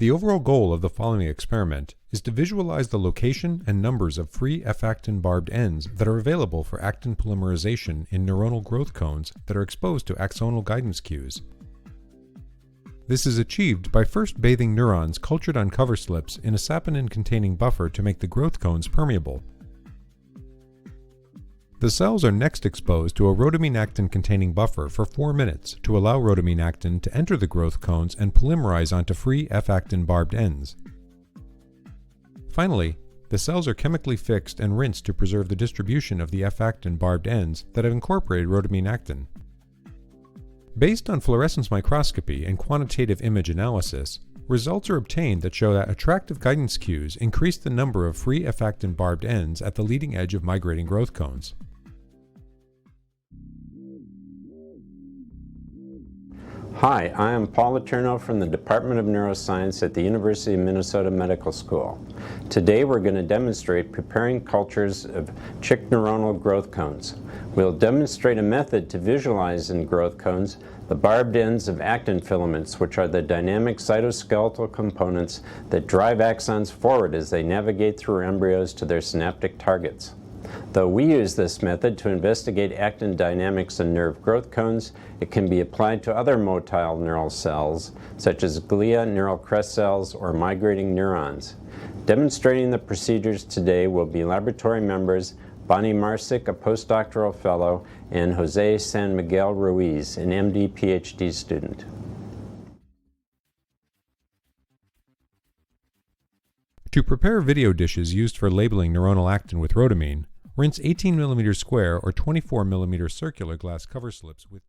The overall goal of the following experiment is to visualize the location and numbers of free F-actin barbed ends that are available for actin polymerization in neuronal growth cones that are exposed to axonal guidance cues. This is achieved by first bathing neurons cultured on coverslips in a saponin-containing buffer to make the growth cones permeable. The cells are next exposed to a rhodamine-actin containing buffer for 4 minutes to allow rhodamine-actin to enter the growth cones and polymerize onto free F-actin barbed ends. Finally, the cells are chemically fixed and rinsed to preserve the distribution of the F-actin barbed ends that have incorporated rhodamine-actin. Based on fluorescence microscopy and quantitative image analysis, results are obtained that show that attractive guidance cues increase the number of free F-actin barbed ends at the leading edge of migrating growth cones. Hi, I am Paul Letourneau from the Department of Neuroscience at the University of Minnesota Medical School. Today we're going to demonstrate preparing cultures of chick neuronal growth cones. We'll demonstrate a method to visualize in growth cones the barbed ends of actin filaments, which are the dynamic cytoskeletal components that drive axons forward as they navigate through embryos to their synaptic targets. Though we use this method to investigate actin dynamics in nerve growth cones, it can be applied to other motile neural cells, such as glia, neural crest cells, or migrating neurons. Demonstrating the procedures today will be laboratory members Bonnie Marsick, a postdoctoral fellow, and Jose San Miguel Ruiz, an MD PhD student. To prepare video dishes used for labeling neuronal actin with rhodamine, rinse 18 mm square or 24 mm circular glass cover slips with